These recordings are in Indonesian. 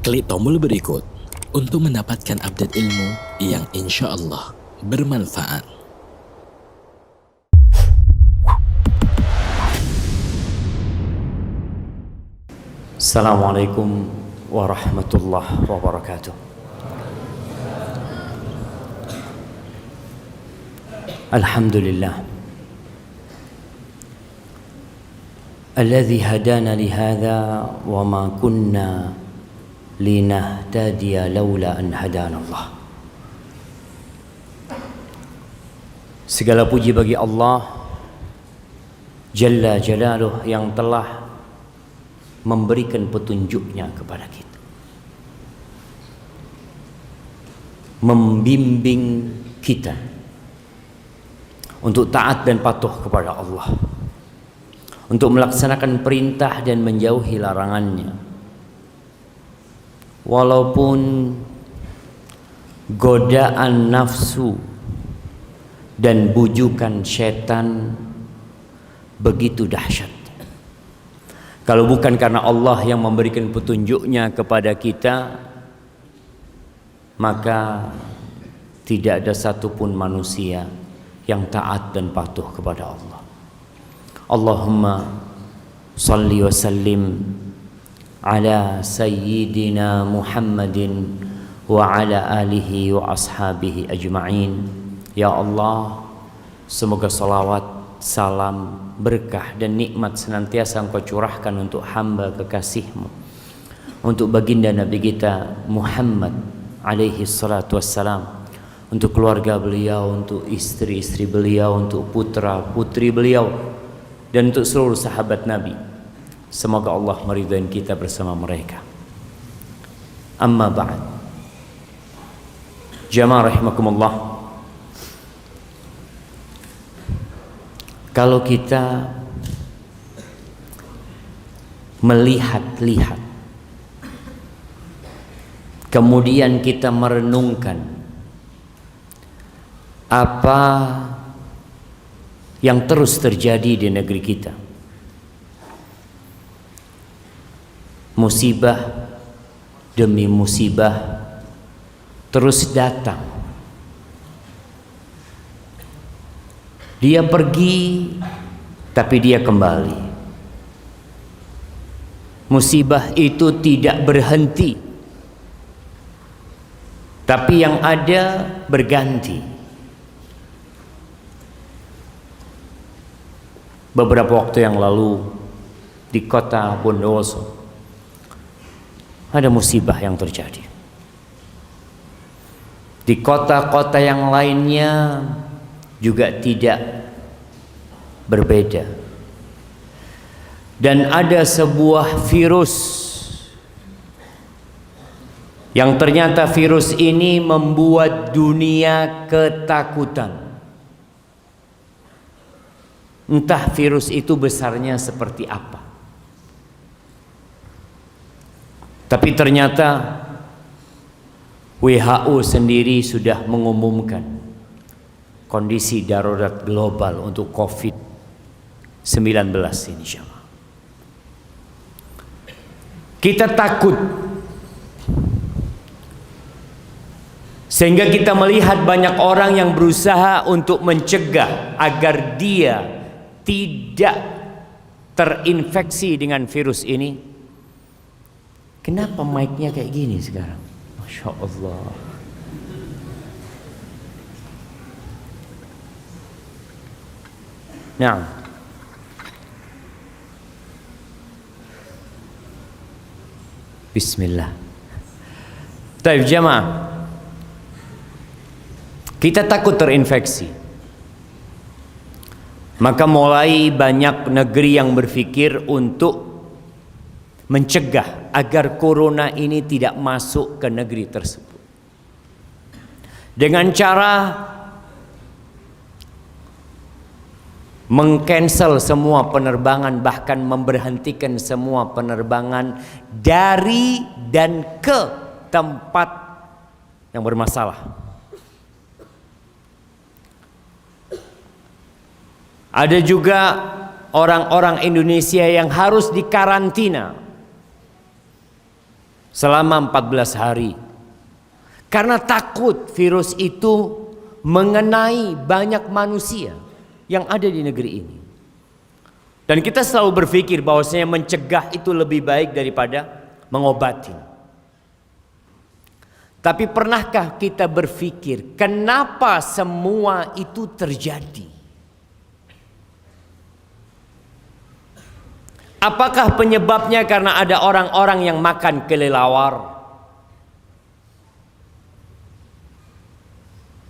Klik tombol berikut untuk mendapatkan update ilmu yang insya Allah bermanfaat. Assalamualaikum warahmatullahi wabarakatuh. Alhamdulillah alladzi hadana lihadza wa ma kunna linahtadiya laula an hadana Allah. Segala puji bagi Allah Jalla Jalaluh yang telah memberikan petunjuknya kepada kita, membimbing kita untuk taat dan patuh kepada Allah, untuk melaksanakan perintah dan menjauhi larangannya, walaupun godaan nafsu dan bujukan setan begitu dahsyat. Kalau bukan karena Allah yang memberikan petunjuknya kepada kita, maka tidak ada satupun manusia yang taat dan patuh kepada Allah. Allahumma salli wa sallim ala sayyidina Muhammadin wa ala alihi wa ashabihi ajma'in. Ya Allah, semoga salawat, salam, berkah dan nikmat senantiasa Engkau curahkan untuk hamba kekasih-Mu, untuk baginda Nabi kita Muhammad alaihi salatu wassalam, untuk keluarga beliau, untuk istri-istri beliau, untuk putra-putri beliau, dan untuk seluruh sahabat Nabi. Semoga Allah meridai kita bersama mereka. Amma ba'd. Jamaah rahimakumullah. Kalau kita melihat-lihat, kemudian kita merenungkan apa yang terus terjadi di negeri kita, musibah demi musibah terus datang. Dia pergi tapi dia kembali. Musibah itu tidak berhenti, tapi yang ada berganti. Beberapa waktu yang lalu di kota Bondowoso ada musibah yang terjadi. Di kota-kota yang lainnya juga tidak berbeda. Dan ada sebuah virus yang ternyata virus ini membuat dunia ketakutan. Entah virus itu besarnya seperti apa, tapi ternyata WHO sendiri sudah mengumumkan kondisi darurat global untuk COVID-19 ini. Kita takut sehingga kita melihat banyak orang yang berusaha untuk mencegah agar dia tidak terinfeksi dengan virus ini. Kenapa mic-nya kayak gini sekarang? Masya Allah. Nah, bismillah. Taib jamaah, kita takut terinfeksi. Maka mulai banyak negeri yang berpikir untuk mencegah agar corona ini tidak masuk ke negeri tersebut, dengan cara mengcancel semua penerbangan, bahkan memberhentikan semua penerbangan dari dan ke tempat yang bermasalah. Ada juga orang-orang Indonesia yang harus dikarantina selama 14 hari. Karena takut virus itu mengenai banyak manusia yang ada di negeri ini. Dan kita selalu berpikir bahwasanya mencegah itu lebih baik daripada mengobati. Tapi pernahkah kita berpikir kenapa semua itu terjadi? Apakah penyebabnya karena ada orang-orang yang makan kelelawar?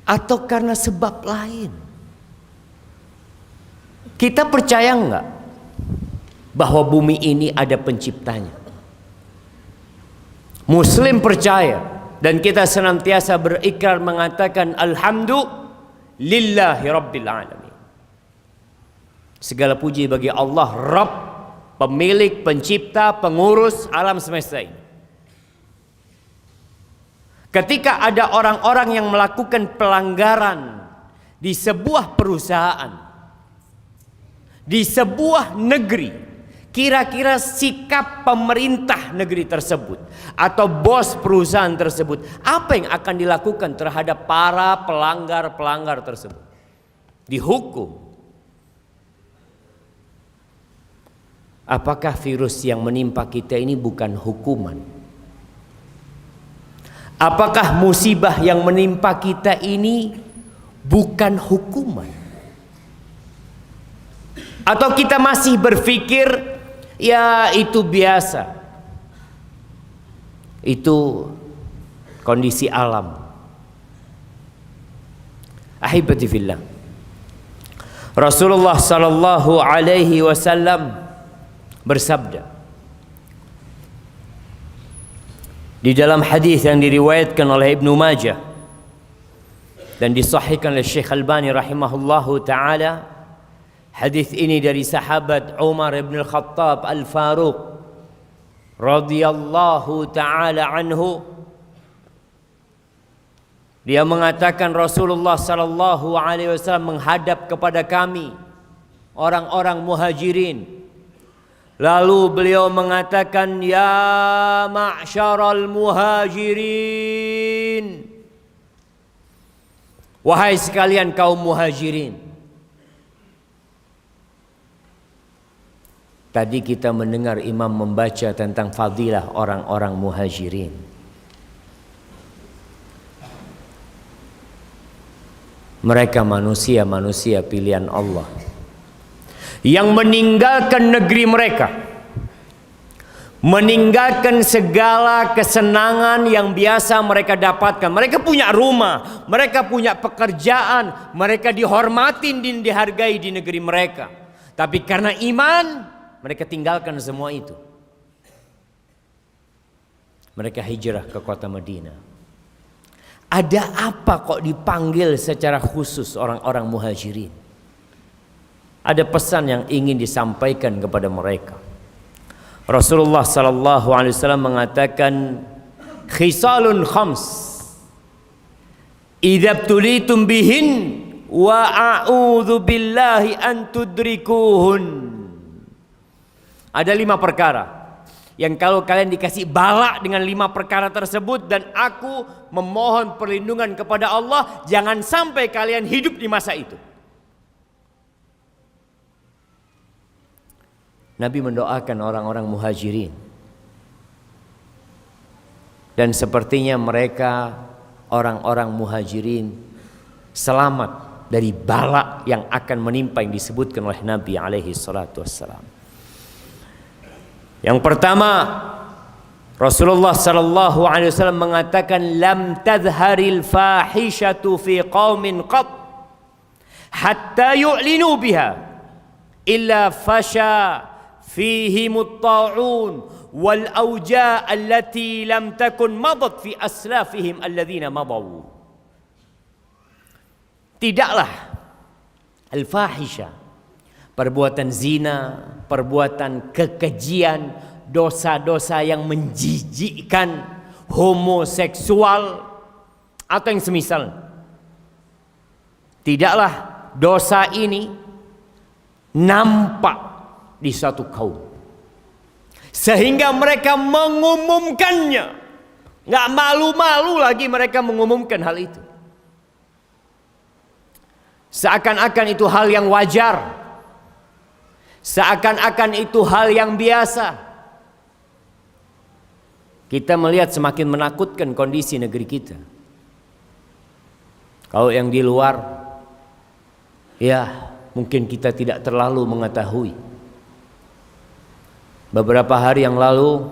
Atau karena sebab lain? Kita percaya enggak bahwa bumi ini ada penciptanya? Muslim percaya, dan kita senantiasa berikrar mengatakan alhamdulillahi rabbil alamin. Segala puji bagi Allah, Rabb, pemilik, pencipta, pengurus alam semesta ini. Ketika ada orang-orang yang melakukan pelanggaran di sebuah perusahaan, di sebuah negeri, kira-kira sikap pemerintah negeri tersebut atau bos perusahaan tersebut, apa yang akan dilakukan terhadap para pelanggar-pelanggar tersebut? Dihukum. Apakah virus yang menimpa kita ini bukan hukuman? Apakah musibah yang menimpa kita ini bukan hukuman? Atau kita masih berpikir ya itu biasa, itu kondisi alam? Ahibati fillah, Rasulullah sallallahu alaihi wasallam bersabda di dalam hadis yang diriwayatkan oleh Ibnu Majah dan disahihkan oleh Syekh Albani rahimahullahu taala. Hadis ini dari sahabat Umar bin Al-Khattab Al-Faruq radhiyallahu taala anhu. Dia mengatakan Rasulullah sallallahu alaihi wasallam menghadap kepada kami orang-orang Muhajirin. Lalu beliau mengatakan, ya ma'syaral muhajirin, wahai sekalian kaum muhajirin. Tadi kita mendengar imam membaca tentang fadilah orang-orang muhajirin. Mereka manusia-manusia pilihan Allah yang meninggalkan negeri mereka, meninggalkan segala kesenangan yang biasa mereka dapatkan. Mereka punya rumah, mereka punya pekerjaan, mereka dihormatin dan dihargai di negeri mereka. Tapi karena iman, mereka tinggalkan semua itu. Mereka hijrah ke kota Madinah. Ada apa kok dipanggil secara khusus orang-orang muhajirin? Ada pesan yang ingin disampaikan kepada mereka. Rasulullah sallallahu alaihi wasallam mengatakan, khisalun khams idza tulitum bihin wa a'udzu billahi an tudrikuhun. Ada 5 perkara yang kalau kalian dikasih bala dengan 5 perkara tersebut, dan aku memohon perlindungan kepada Allah jangan sampai kalian hidup di masa itu. Nabi mendoakan orang-orang muhajirin, dan sepertinya mereka orang-orang muhajirin selamat dari bala yang akan menimpa yang disebutkan oleh Nabi alaihi salatu wassalam. Yang pertama, Rasulullah sallallahu alaihi wasallam mengatakan, lam tadhharil fahishatu fi qaumin qat hatta yu'linu biha illa fasha fihimut ta'un wal auja allati lam takun madat fi aslafihim alladzina madaw. Tidaklah al-fahisha, perbuatan zina, perbuatan kekejian, dosa-dosa yang menjijikkan, homoseksual atau yang semisal. Tidaklah dosa ini nampak di suatu kaum sehingga mereka mengumumkannya. Nggak malu-malu lagi mereka mengumumkan hal itu. Seakan-akan itu hal yang wajar. Seakan-akan itu hal yang biasa. Kita melihat semakin menakutkan kondisi negeri kita. Kalau yang di luar, ya mungkin kita tidak terlalu mengetahui. Beberapa hari yang lalu,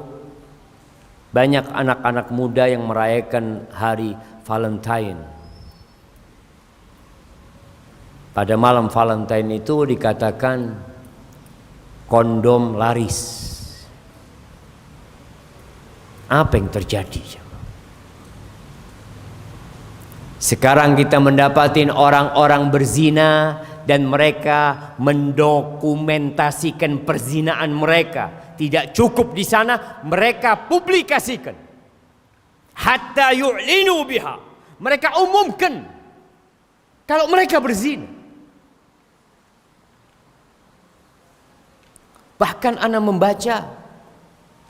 banyak anak-anak muda yang merayakan hari Valentine. Pada malam Valentine itu dikatakan kondom laris. Apa yang terjadi? Sekarang kita mendapatin orang-orang berzina dan mereka mendokumentasikan perzinaan mereka. Tidak cukup di sana, mereka publikasikan. Hatta yu'linu biha. Mereka umumkan kalau mereka berzina. Bahkan ana membaca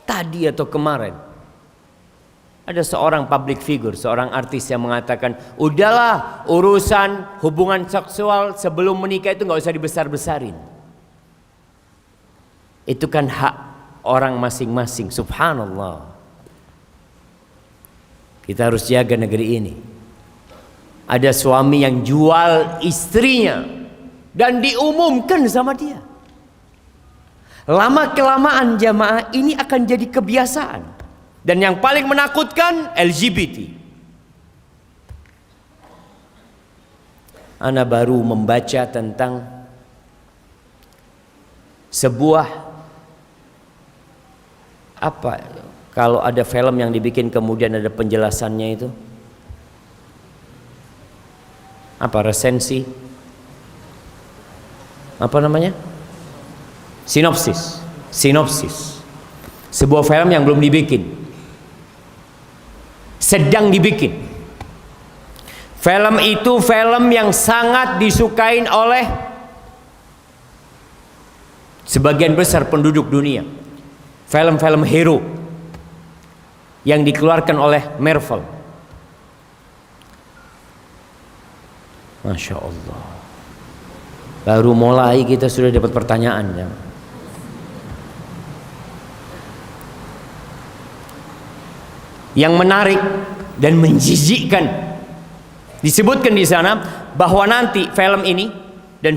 tadi atau kemarin, ada seorang public figure, seorang artis yang mengatakan, udahlah urusan hubungan seksual sebelum menikah itu nggak usah dibesar-besarin. Itu kan hak orang masing-masing. Subhanallah. Kita harus jaga negeri ini. Ada suami yang jual istrinya dan diumumkan sama dia. Lama-kelamaan jamaah ini akan jadi kebiasaan. Dan yang paling menakutkan LGBT. Ana baru membaca tentang sebuah apa, kalau ada film yang dibikin kemudian ada penjelasannya itu apa, resensi apa namanya, sinopsis sebuah film yang belum dibikin, sedang dibikin. Film itu film yang sangat disukain oleh sebagian besar penduduk dunia. Film-film hero yang dikeluarkan oleh Marvel. Masya Allah. Baru mulai kita sudah dapat pertanyaan ya. Yang menarik dan menjijikkan, disebutkan di sana bahwa nanti film ini dan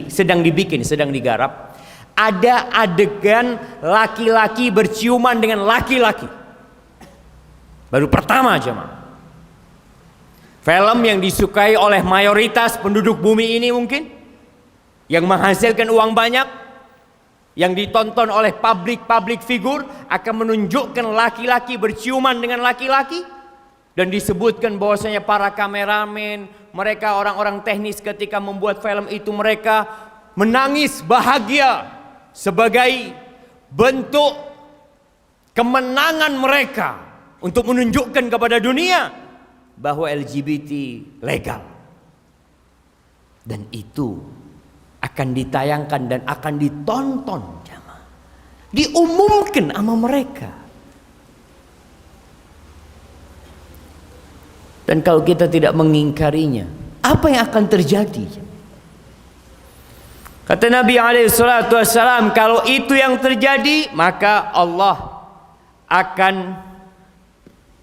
sedang dibikin, sedang digarap, ada adegan laki-laki berciuman dengan laki-laki. Baru pertama jemaah. Film yang disukai oleh mayoritas penduduk bumi ini mungkin, yang menghasilkan uang banyak, yang ditonton oleh public figure, akan menunjukkan laki-laki berciuman dengan laki-laki. Dan disebutkan bahwasanya para kameramen, mereka orang-orang teknis ketika membuat film itu, mereka menangis bahagia sebagai bentuk kemenangan mereka untuk menunjukkan kepada dunia bahwa LGBT legal. Dan itu akan ditayangkan dan akan ditonton, diumumkan sama mereka. Dan kalau kita tidak mengingkarinya, apa yang akan terjadi? Kata Nabi SAW, kalau itu yang terjadi, maka Allah akan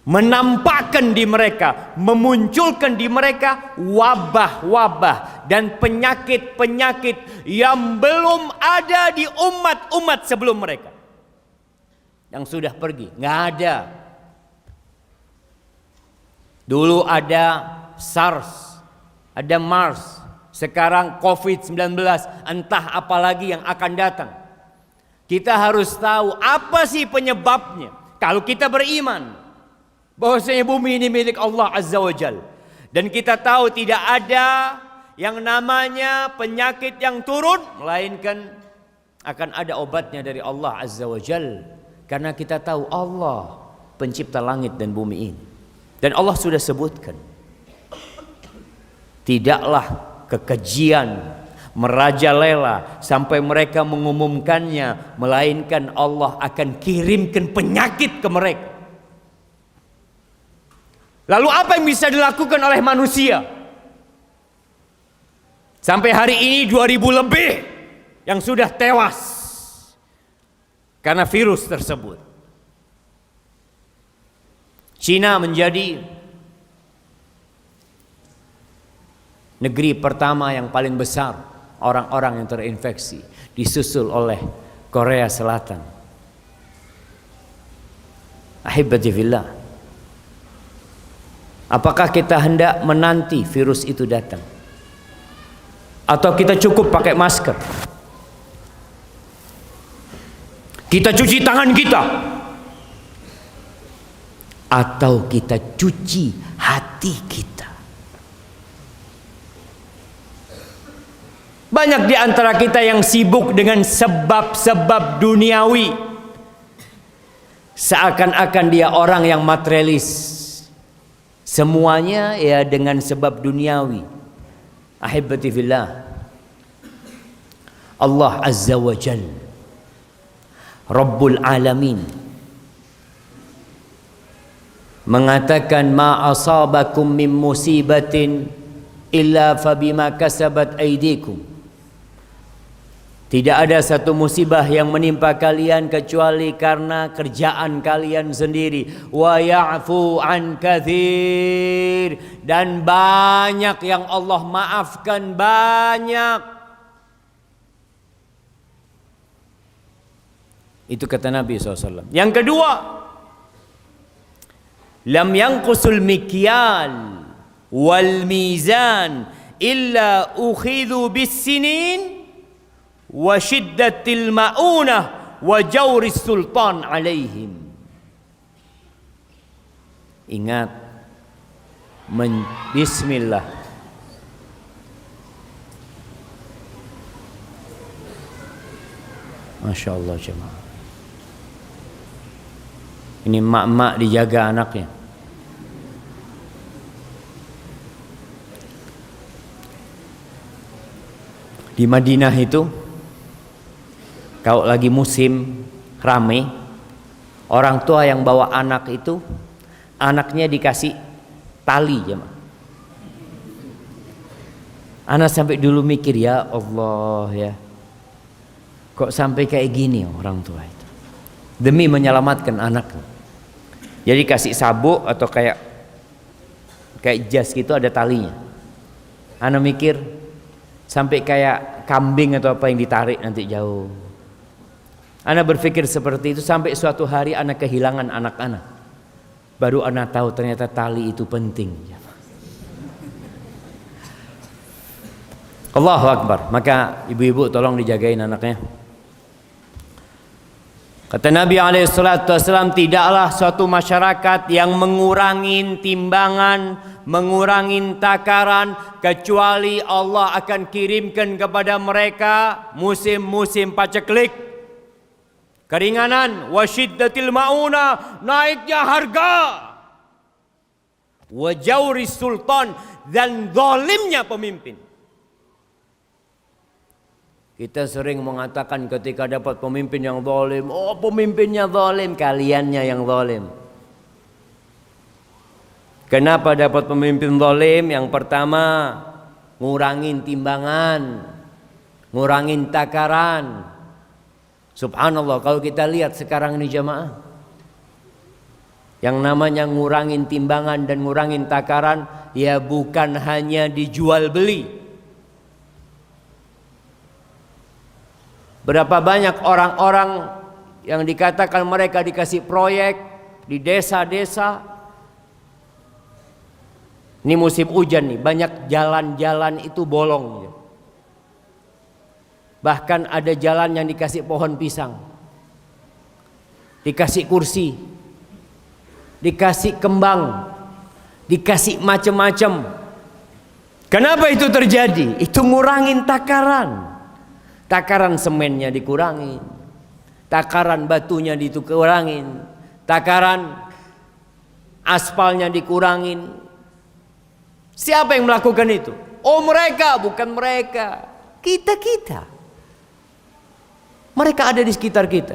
menampakkan di mereka, memunculkan di mereka wabah-wabah dan penyakit-penyakit yang belum ada di umat-umat sebelum mereka. Yang sudah pergi, nggak ada. Dulu ada SARS, ada MERS, sekarang COVID-19, entah apa lagi yang akan datang. Kita harus tahu apa sih penyebabnya. Kalau kita beriman bahwasanya bumi ini milik Allah Azza wa Jal, dan kita tahu tidak ada yang namanya penyakit yang turun, melainkan akan ada obatnya dari Allah Azza wa Jal. Karena kita tahu Allah pencipta langit dan bumi ini. Dan Allah sudah sebutkan, tidaklah kekejian merajalela sampai mereka mengumumkannya, melainkan Allah akan kirimkan penyakit ke mereka. Lalu apa yang bisa dilakukan oleh manusia? Sampai hari ini 2000 lebih yang sudah tewas karena virus tersebut. Cina menjadi negeri pertama yang paling besar orang-orang yang terinfeksi, disusul oleh Korea Selatan. Ahibati fillah, apakah kita hendak menanti virus itu datang? Atau kita cukup pakai masker? Kita cuci tangan kita? Atau kita cuci hati kita? Banyak di antara kita yang sibuk dengan sebab-sebab duniawi, seakan-akan dia orang yang materialis. Semuanya ya dengan sebab duniawi. Ahibati fillah, Allah Azza wa Jal, Rabbul Alamin, mengatakan ma asabakum min musibatin illa fabima kasabat aydikum. Tidak ada satu musibah yang menimpa kalian kecuali karena kerjaan kalian sendiri. Wa ya'fu an katsir, dan banyak yang Allah maafkan, banyak. Itu kata Nabi SAW. Yang kedua, lam yanqusul mikyal wal mizan illa ukhidhu bis sinin wa shiddatil ma'unah wa jawris sultan alaihim. Ingat, bismillah. Masya Allah jemaah. Ini mak-mak dijaga anaknya. Di Madinah itu, kalau lagi musim rame, orang tua yang bawa anak itu, anaknya dikasih tali jemaah. Anak sampai dulu mikir, ya Allah ya, kok sampai kayak gini orang tua itu, demi menyelamatkan anaknya. Jadi kasih sabuk atau kayak jas gitu, ada talinya. Anak mikir sampai kayak kambing atau apa yang ditarik nanti jauh. Anak berpikir seperti itu sampai suatu hari anak kehilangan anak-anak. Baru anak tahu ternyata tali itu penting. Allahu Akbar. Maka ibu-ibu tolong dijagain anaknya. Kata Nabi SAW, tidaklah suatu masyarakat yang mengurangi timbangan, mengurangi takaran, kecuali Allah akan kirimkan kepada mereka musim-musim paceklik, keringanan, wasyiddatil mauna, naiknya harga, wajawri sultan, dan zalimnya pemimpin. Kita sering mengatakan ketika dapat pemimpin yang zalim, oh pemimpinnya zalim, kaliannya yang zalim. Kenapa dapat pemimpin zalim? Yang pertama, ngurangin timbangan, ngurangin takaran. Subhanallah, kalau kita lihat sekarang ini jamaah, yang namanya ngurangin timbangan dan ngurangin takaran, ya bukan hanya dijual beli. Berapa banyak orang-orang yang dikatakan mereka dikasih proyek di desa-desa. Ini musim hujan nih, banyak jalan-jalan itu bolong. Bahkan ada jalan yang dikasih pohon pisang, dikasih kursi, dikasih kembang, dikasih macam-macam. Kenapa itu terjadi? Itu ngurangin takaran. Takaran semennya dikurangin, takaran batunya dikurangin, takaran aspalnya dikurangin. Siapa yang melakukan itu? Oh mereka, bukan mereka. Kita. Mereka ada di sekitar kita.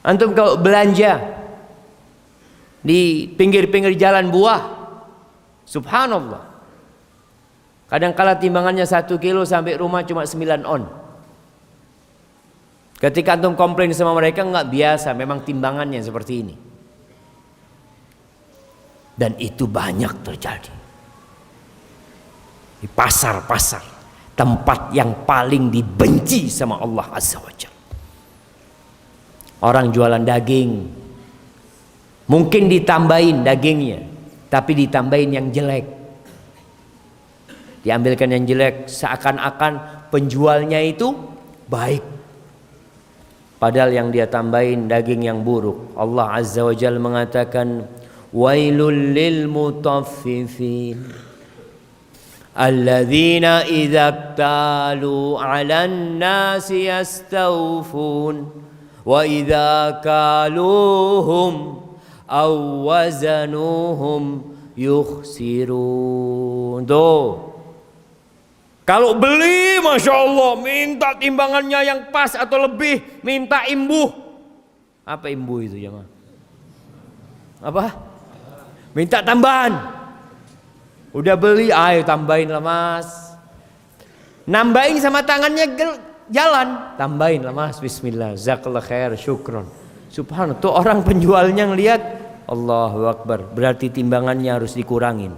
Antum kalau belanja di pinggir-pinggir jalan buah, subhanallah, kadang-kala timbangannya 1 kilo sampai rumah cuma 9 on. Ketika antum komplain sama mereka, nggak biasa, memang timbangannya seperti ini. Dan itu banyak terjadi di pasar-pasar, tempat yang paling dibenci sama Allah Azza wa Jalla. Orang jualan daging, mungkin ditambahin dagingnya, tapi ditambahin yang jelek. Diambilkan yang jelek, seakan-akan penjualnya itu baik, padahal yang dia tambahin daging yang buruk. Allah Azza wa Jalla mengatakan, wailul lil mutaffifin alladzina idza talu 'alan nasi yastawfun wa idza kaluhum aw wazanuhum yukhsirun. Tuh, kalau beli, masya Allah, minta timbangannya yang pas atau lebih, minta imbuh. Apa imbuh itu ya? Apa? Minta tambahan. Udah beli, ayo tambahin lah mas. Nambahin sama tangannya jalan, tambahin lah mas. Bismillah, jazakallah khair, syukron. Subhanallah, tuh orang penjualnya ngelihat, Allahu Akbar, berarti timbangannya harus dikurangin.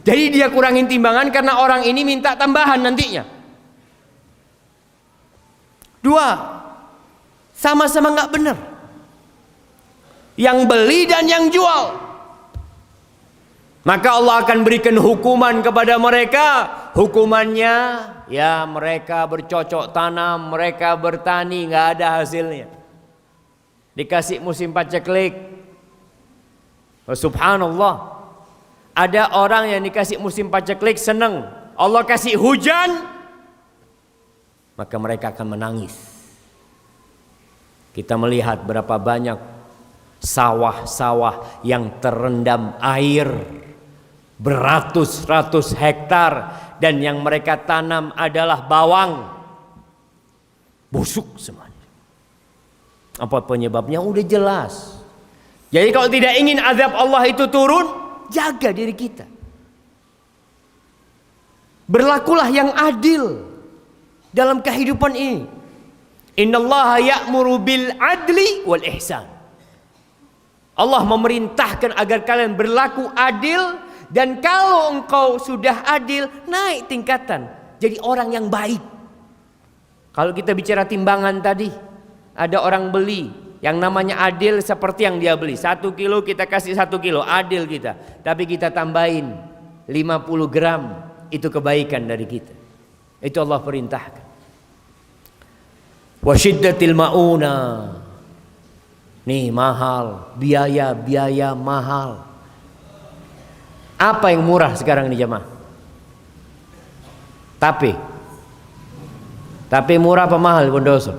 Jadi dia kurangin timbangan karena orang ini minta tambahan nantinya. Dua, sama-sama nggak benar. Yang beli dan yang jual. Maka Allah akan berikan hukuman kepada mereka. Hukumannya, ya mereka bercocok tanam, mereka bertani, nggak ada hasilnya. Dikasih musim paceklik. Subhanallah. Ada orang yang dikasih musim paceklik senang. Allah kasih hujan, maka mereka akan menangis. Kita melihat berapa banyak sawah-sawah yang terendam air, beratus-ratus hektar, dan yang mereka tanam adalah bawang, busuk semuanya. Apa penyebabnya? Udah jelas. Jadi kalau tidak ingin azab Allah itu turun, jaga diri kita. Berlakulah yang adil dalam kehidupan ini. Innallaha ya'muru bil adli wal ihsan. Allah memerintahkan agar kalian berlaku adil, dan kalau engkau sudah adil, naik tingkatan jadi orang yang baik. Kalau kita bicara timbangan tadi, ada orang beli yang namanya adil seperti yang dia beli. 1 kilo kita kasih 1 kilo, adil kita. Tapi kita tambahin 50 gram, itu kebaikan dari kita. Itu Allah perintahkan. Wa syiddatil mauna. Nih mahal, biaya mahal. Apa yang murah sekarang ini jemaah? Tapi murah apa mahal Bondoso?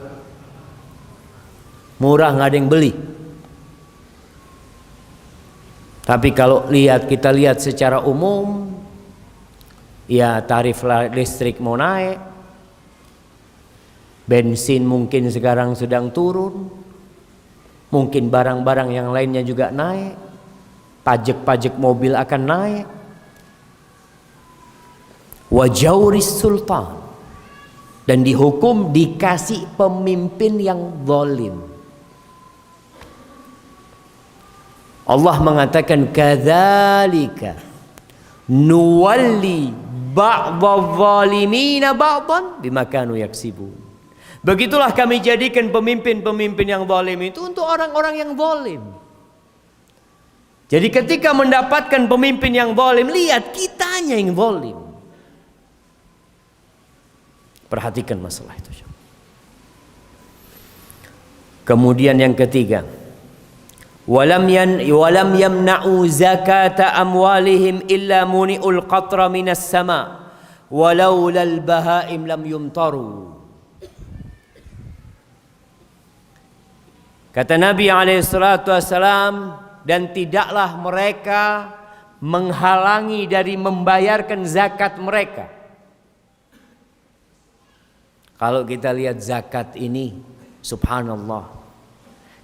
Murah, nggak ada yang beli. Tapi kalau kita lihat secara umum, ya tarif listrik mau naik, bensin mungkin sekarang sedang turun, mungkin barang-barang yang lainnya juga naik, pajak mobil akan naik. Wa jauris sultan, dan dihukum, dikasih pemimpin yang zalim. Allah mengatakan kadzalika nuwalli ba'dadh zalimina ba'dan bima kanu yaksibun. Begitulah kami jadikan pemimpin-pemimpin yang zalim itu untuk orang-orang yang zalim. Jadi ketika mendapatkan pemimpin yang zalim, lihat kitanya yang zalim. Perhatikan masalah itu. Kemudian yang ketiga, walam yamna'u zakata amwalihim illa muni'ul qatra minas sama walaulal bahaim lam yumtaru. Kata Nabi SAW, dan tidaklah mereka menghalangi dari membayarkan zakat mereka. Kalau kita lihat zakat ini, subhanallah.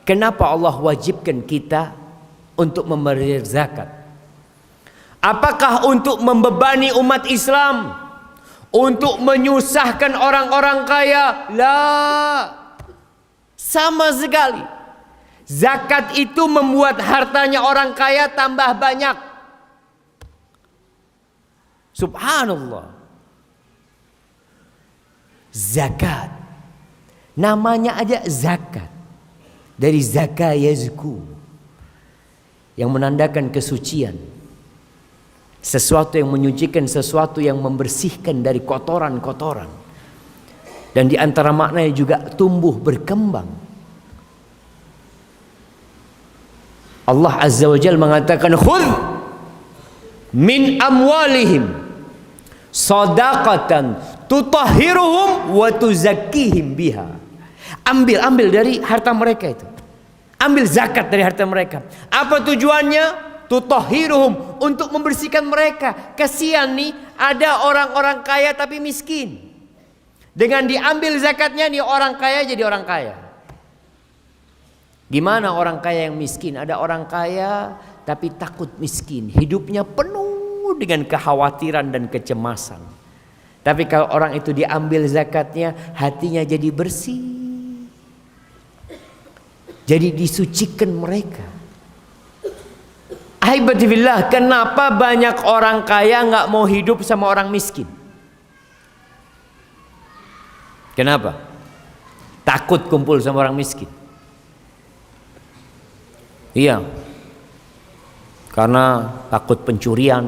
Kenapa Allah wajibkan kita untuk membayar zakat? Apakah untuk membebani umat Islam? Untuk menyusahkan orang-orang kaya? La, sama sekali. Zakat itu membuat hartanya orang kaya tambah banyak. Subhanallah. Zakat, namanya aja zakat, dari zaka yazku, yang menandakan kesucian. Sesuatu yang menyucikan, sesuatu yang membersihkan dari kotoran-kotoran. Dan di antara maknanya juga tumbuh berkembang. Allah Azza wa Jalla mengatakan, khudh min amwalihim sadaqatan tutahhiruhum wa tuzakkihim biha. Ambil dari harta mereka itu. Ambil zakat dari harta mereka. Apa tujuannya? Tutahhiruhum, untuk membersihkan mereka. Kasihan nih, ada orang-orang kaya tapi miskin. Dengan diambil zakatnya nih, orang kaya jadi orang kaya. Gimana orang kaya yang miskin? Ada orang kaya tapi takut miskin. Hidupnya penuh dengan kekhawatiran dan kecemasan. Tapi kalau orang itu diambil zakatnya, hatinya jadi bersih. Jadi disucikan mereka. Ahibbatillah, kenapa banyak orang kaya nggak mau hidup sama orang miskin? Kenapa? Takut kumpul sama orang miskin. Iya, karena takut pencurian,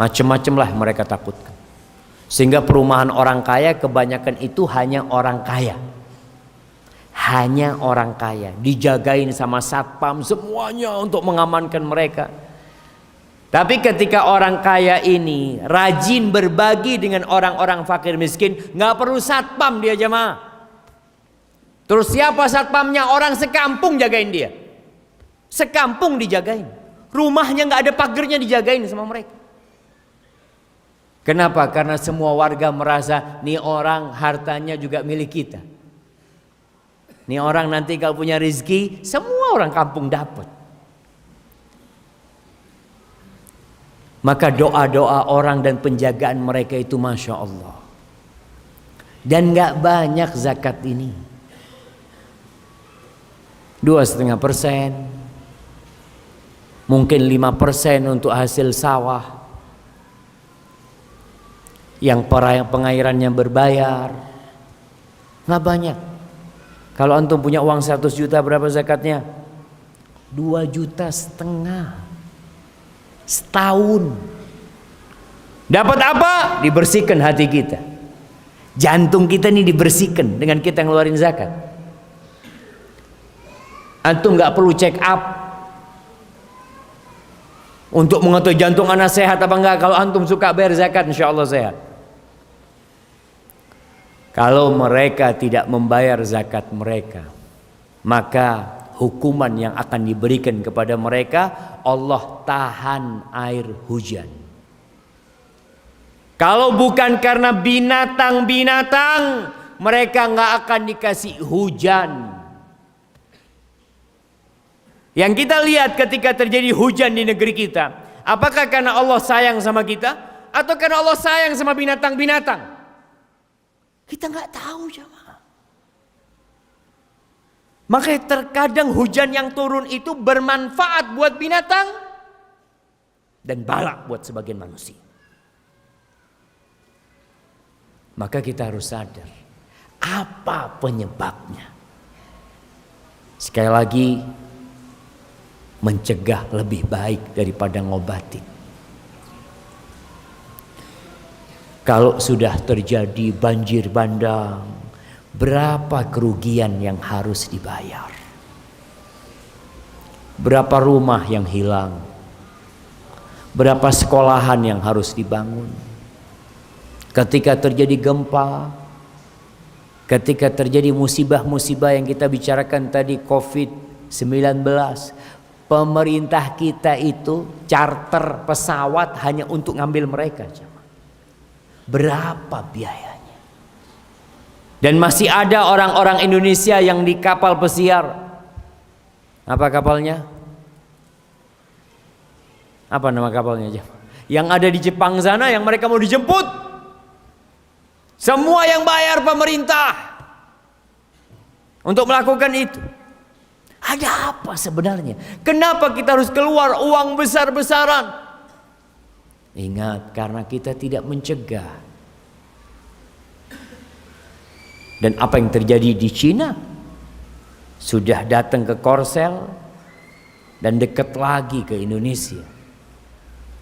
macam-macam lah mereka takutkan. Sehingga perumahan orang kaya kebanyakan itu hanya orang kaya. Hanya orang kaya, dijagain sama satpam semuanya untuk mengamankan mereka. Tapi ketika orang kaya ini rajin berbagi dengan orang-orang fakir miskin, nggak perlu satpam dia jemaah. Terus siapa satpamnya? Orang sekampung jagain dia. Sekampung dijagain. Rumahnya nggak ada pagernya, dijagain sama mereka. Kenapa? Karena semua warga merasa nih orang hartanya juga milik kita. Nih orang nanti kalau punya rezeki, semua orang kampung dapat. Maka doa-doa orang dan penjagaan mereka itu Masya Allah. Dan gak banyak zakat ini. 2,5%, mungkin 5% untuk hasil sawah yang pengairannya berbayar. Gak banyak. Kalau antum punya uang 100 juta, berapa zakatnya? 2,5 juta setahun. Dapat apa? Dibersihkan hati kita. Jantung kita ini dibersihkan dengan kita ngeluarin zakat. Antum gak perlu check up untuk mengetahui jantung anak sehat apa enggak. Kalau antum suka bayar zakat, insya Allah sehat. Kalau mereka tidak membayar zakat mereka, maka hukuman yang akan diberikan kepada mereka, Allah tahan air hujan. Kalau bukan karena binatang-binatang, mereka nggak akan dikasih hujan. Yang kita lihat ketika terjadi hujan di negeri kita, apakah karena Allah sayang sama kita, atau karena Allah sayang sama binatang-binatang? Kita nggak tahu jemaah. Maka terkadang hujan yang turun itu bermanfaat buat binatang dan balak buat sebagian manusia. Maka kita harus sadar apa penyebabnya. Sekali lagi, mencegah lebih baik daripada ngobatin. Kalau sudah terjadi banjir bandang, berapa kerugian yang harus dibayar? Berapa rumah yang hilang? Berapa sekolahan yang harus dibangun? Ketika terjadi gempa, ketika terjadi musibah-musibah yang kita bicarakan tadi, COVID-19, pemerintah kita itu charter pesawat hanya untuk ngambil mereka. Berapa biayanya? Dan masih ada orang-orang Indonesia yang di kapal pesiar. Apa kapalnya? Apa nama kapalnya aja? Yang ada di Jepang sana, yang mereka mau dijemput. Semua yang bayar pemerintah untuk melakukan itu. Ada apa sebenarnya? Kenapa kita harus keluar uang besar-besaran? Ingat, karena kita tidak mencegah. Dan apa yang terjadi di Cina sudah datang ke Korsel dan dekat lagi ke Indonesia.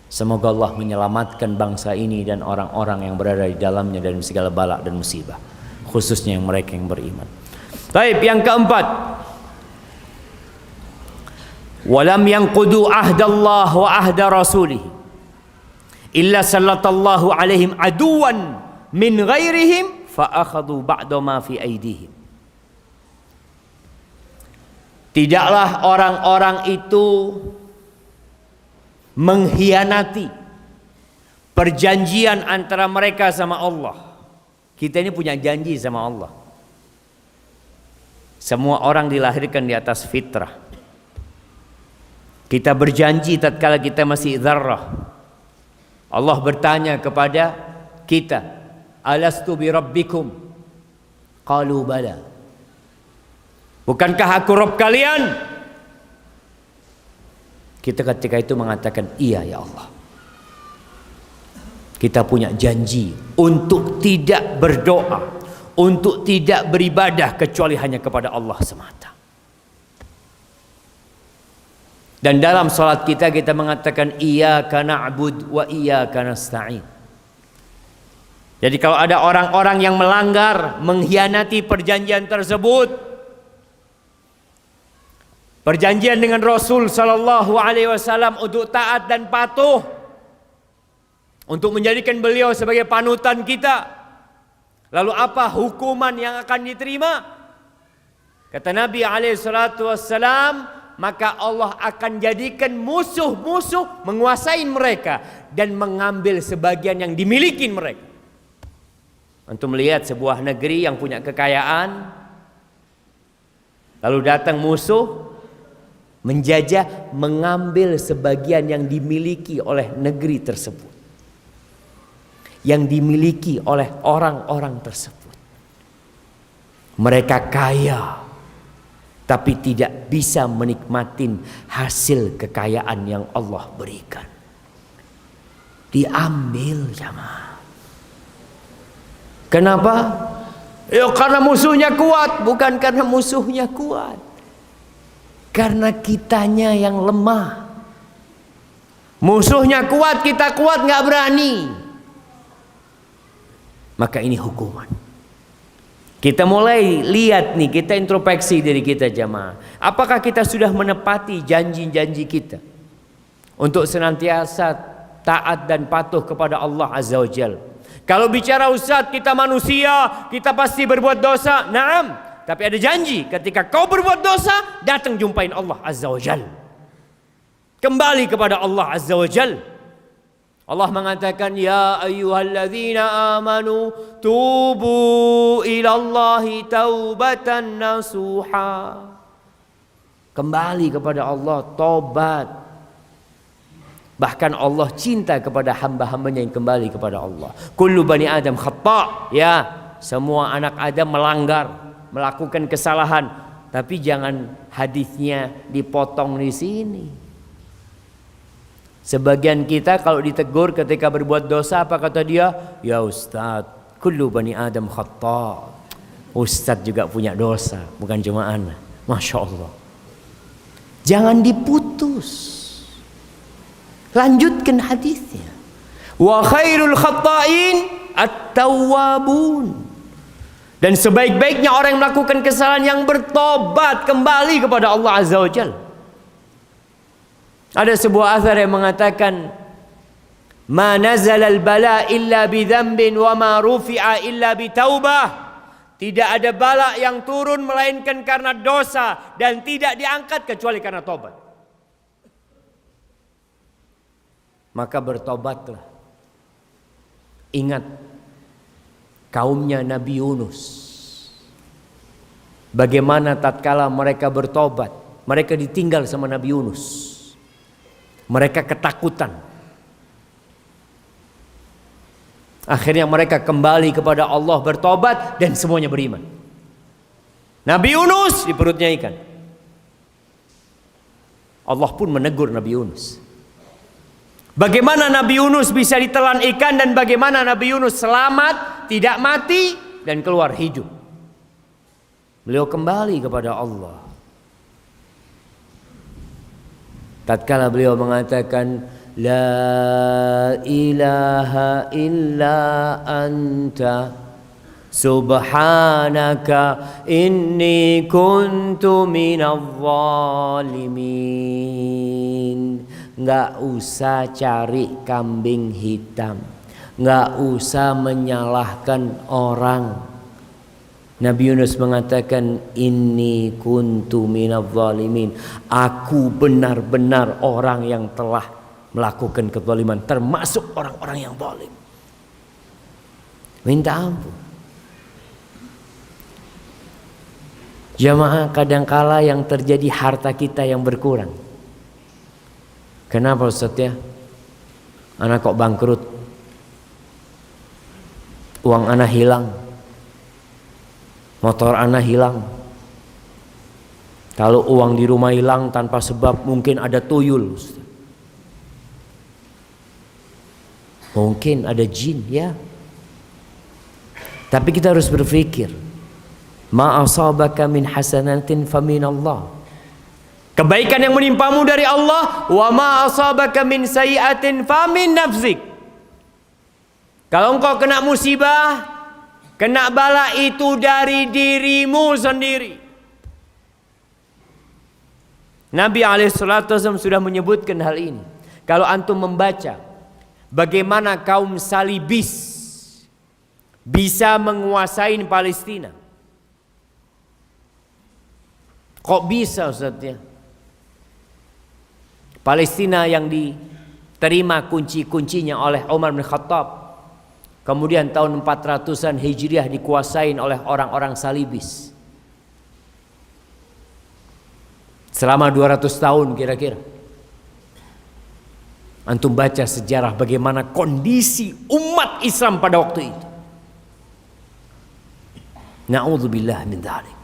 Semoga Allah menyelamatkan bangsa ini dan orang-orang yang berada di dalamnya dari segala bala dan musibah, khususnya yang mereka yang beriman. Baik, yang keempat, walam yanqudu ahdallah wa ahda rasulih illa sallatallahu alaihim aduwan min ghairihim fa akhadhu ba'da ma fi aydihim. Tidaklah orang-orang itu mengkhianati perjanjian antara mereka sama Allah. Kita ini punya janji sama Allah. Semua orang dilahirkan di atas fitrah. Kita berjanji tatkala kita masih dzarrah. Allah bertanya kepada kita, alastu bi rabbikum? Qalu bala. Bukankah aku Rabb kalian? Kita ketika itu mengatakan iya ya Allah. Kita punya janji untuk tidak berdoa, untuk tidak beribadah kecuali hanya kepada Allah semata. Dan dalam salat kita mengatakan iyyaka na'bud wa iyyaka nasta'in. Jadi kalau ada orang-orang yang melanggar, mengkhianati perjanjian tersebut, perjanjian dengan Rasul sallallahu alaihi wasallam untuk taat dan patuh, untuk menjadikan beliau sebagai panutan kita. Lalu apa hukuman yang akan diterima? Kata Nabi alaihi salatu wassalam, maka Allah akan jadikan musuh-musuh menguasai mereka dan mengambil sebagian yang dimiliki mereka. Untuk melihat sebuah negeri yang punya kekayaan, lalu datang musuh menjajah, mengambil sebagian yang dimiliki oleh negeri tersebut, yang dimiliki oleh orang-orang tersebut. Mereka kaya, tapi tidak bisa menikmati hasil kekayaan yang Allah berikan. Diambil jamaah. Kenapa? Ya karena musuhnya kuat, bukan karena musuhnya kuat. Karena kitanya yang lemah. Musuhnya kuat, kita kuat nggak berani. Maka ini hukuman. Kita mulai lihat nih, kita introspeksi diri kita jamaah. Apakah kita sudah menepati janji-janji kita untuk senantiasa taat dan patuh kepada Allah Azza wa Jalla? Kalau bicara Ustaz, kita manusia, kita pasti berbuat dosa. Naam. Tapi ada janji, ketika kau berbuat dosa, datang jumpain Allah Azza wa Jal. Kembali kepada Allah Azza wa Jal. Allah mengatakan, ya ayyuhalladzina amanu tubu ilallahi taubatan nasuha. Kembali kepada Allah, tobat. Bahkan Allah cinta kepada hamba-hambanya yang kembali kepada Allah. Kullu bani Adam khata'. Ya, semua anak Adam melanggar, melakukan kesalahan, tapi jangan hadisnya dipotong di sini. Sebagian kita kalau ditegur ketika berbuat dosa, apa kata dia? Ya Ustaz, kullu bani Adam khata'. Ustaz juga punya dosa, bukan cuma anak. Masya Allah. Jangan diputus. Lanjutkan hadisnya. Wa khairul khata'in at-tawwabun. Dan sebaik-baiknya orang yang melakukan kesalahan yang bertobat kembali kepada Allah Azza wa Jalla. Ada sebuah athar yang mengatakan, ma nazala al-bala illa bi dzambin wa ma rufi'a illa bi taubah. Tidak ada bala yang turun melainkan karena dosa, dan tidak diangkat kecuali karena tobat. Maka bertobatlah. Ingat kaumnya Nabi Yunus. Bagaimana tatkala mereka bertobat, mereka ditinggal sama Nabi Yunus. Mereka ketakutan. Akhirnya mereka kembali kepada Allah, bertobat, dan semuanya beriman. Nabi Yunus di perutnya ikan. Allah pun menegur Nabi Yunus. Bagaimana Nabi Yunus bisa ditelan ikan, dan bagaimana Nabi Yunus selamat, tidak mati, dan keluar hidup. Beliau kembali kepada Allah. Tatkala beliau mengatakan, La ilaha illa anta subhanaka inni kuntu minadh zalimin. Nggak usah cari kambing hitam, nggak usah menyalahkan orang. Nabi Yunus mengatakan, inni kuntu minadh zalimin. Aku benar-benar orang yang telah melakukan kezaliman, termasuk orang-orang yang zalim. Minta ampun. Jamaah, kadangkala yang terjadi harta kita yang berkurang. Kenapa Ustaz ya? Anak kok bangkrut? Uang anak hilang. Motor anak hilang. Kalau uang di rumah hilang tanpa sebab, mungkin ada tuyul Ustaz. Mungkin ada jin, ya. Tapi kita harus berpikir, ma asabaka min hasanatin faminallah. Kebaikan yang menimpamu dari Allah, wa ma asabaka min sayiatin famin nafsik. Kalau engkau kena musibah, kena bala, itu dari dirimu sendiri. Nabi SAW sudah menyebutkan hal ini. Kalau antum membaca bagaimana kaum salibis bisa menguasai Palestina. Kok bisa Ustaz ya? Palestina yang diterima kunci-kuncinya oleh Umar bin Khattab, kemudian tahun 400-an Hijriah dikuasai oleh orang-orang salibis. Selama 200 tahun kira-kira. Antum baca sejarah bagaimana kondisi umat Islam pada waktu itu. Na'udzubillah min dzalik.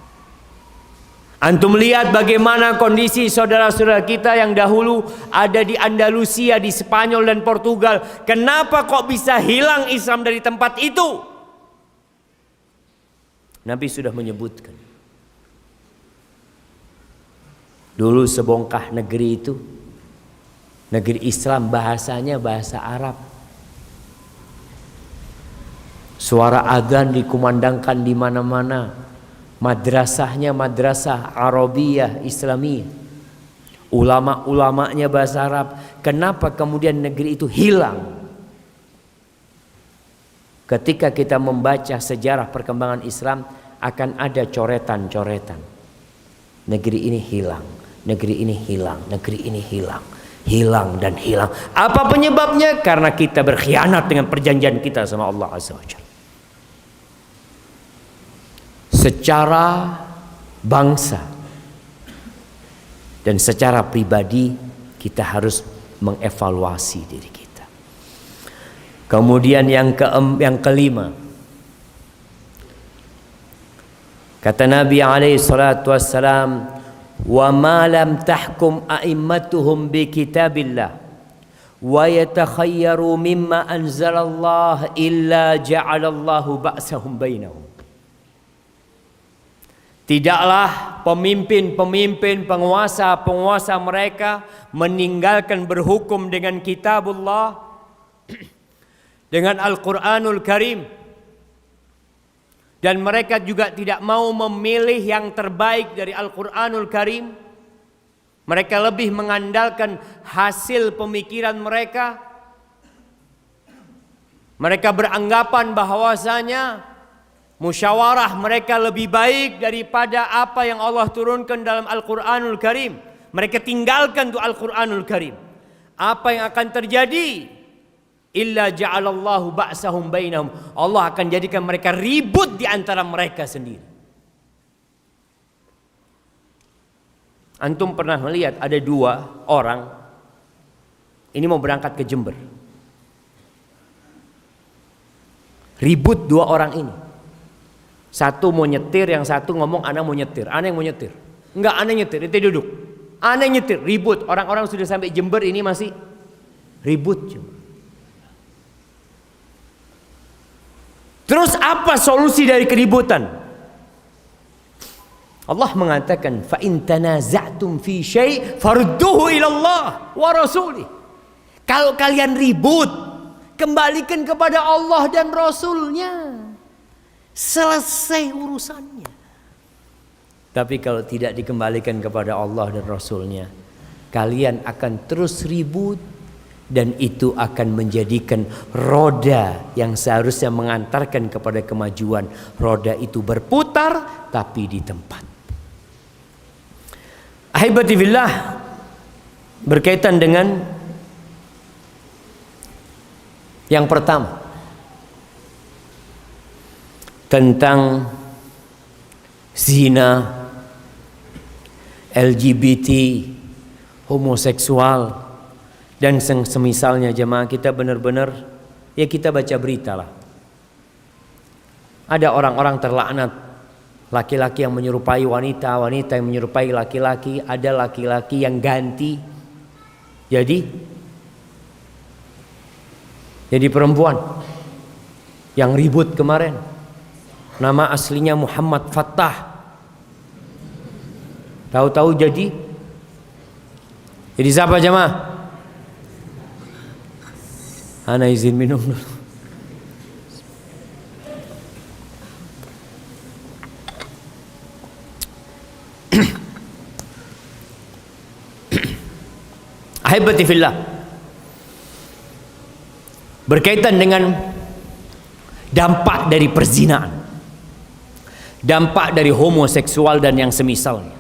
Antum lihat bagaimana kondisi saudara-saudara kita yang dahulu ada di Andalusia, di Spanyol dan Portugal. Kenapa kok bisa hilang Islam dari tempat itu? Nabi sudah menyebutkan. Dulu sebongkah negeri itu, negeri Islam, bahasanya bahasa Arab. Suara adzan dikumandangkan di mana-mana. Madrasahnya madrasah Arabiyah Islamiyah. Ulama-ulamanya bahasa Arab. Kenapa kemudian negeri itu hilang? Ketika kita membaca sejarah perkembangan Islam, akan ada coretan-coretan. Negeri ini hilang, negeri ini hilang, negeri ini hilang. Hilang dan hilang. Apa penyebabnya? Karena kita berkhianat dengan perjanjian kita sama Allah Azza wa Jalla. Secara bangsa dan secara pribadi, kita harus mengevaluasi diri kita. Kemudian yang kelima, kata Nabi alaihi salatu wassalam, wa ma lam tahkum a'immatuhum bi kitabillah wa yatakhayyaru mimma anzalallah illa ja'alallahu ba'sahum bainahum. Tidaklah pemimpin-pemimpin, penguasa-penguasa mereka meninggalkan berhukum dengan kitabullah, dengan Al-Quranul Karim. Dan mereka juga tidak mau memilih yang terbaik dari Al-Quranul Karim. Mereka lebih mengandalkan hasil pemikiran mereka. Mereka beranggapan bahwasanya musyawarah mereka lebih baik daripada apa yang Allah turunkan dalam Al-Quranul Karim. Mereka tinggalkan tuh Al-Quranul Karim. Apa yang akan terjadi? Illa ja'alallahu ba'sahum bainahum. Allah akan jadikan mereka ribut di antara mereka sendiri. Antum pernah melihat ada 2 orang ini mau berangkat ke Jember. Ribut 2 orang ini. Satu mau nyetir, yang satu ngomong ana mau nyetir. Ana yang mau nyetir. Enggak, ana nyetir, itu duduk. Ana nyetir, ribut. Orang-orang sudah sampai Jember ini masih ribut. Terus apa solusi dari keributan? Allah mengatakan, fa in tanaza'tum fi syai' farudduhu ila Allah wa rasulih. Kalau kalian ribut, kembalikan kepada Allah dan Rasulnya. Selesai urusannya. Tapi kalau tidak dikembalikan kepada Allah dan Rasulnya, kalian akan terus ribut, dan itu akan menjadikan roda yang seharusnya mengantarkan kepada kemajuan, roda itu berputar tapi di tempat. Ahibati fillah, berkaitan dengan yang pertama tentang zina, LGBT, homoseksual dan semisalnya, jemaah, kita benar-benar ya kita baca berita lah. Ada orang-orang terlaknat, laki-laki yang menyerupai wanita, wanita yang menyerupai laki-laki, ada laki-laki yang ganti jadi perempuan. Yang ribut kemarin, nama aslinya Muhammad Fattah, tahu-tahu jadi siapa, jemaah? Ana izin minum dulu. Ahibati fillah, berkaitan dengan dampak dari perzinaan, dampak dari homoseksual dan yang semisalnya.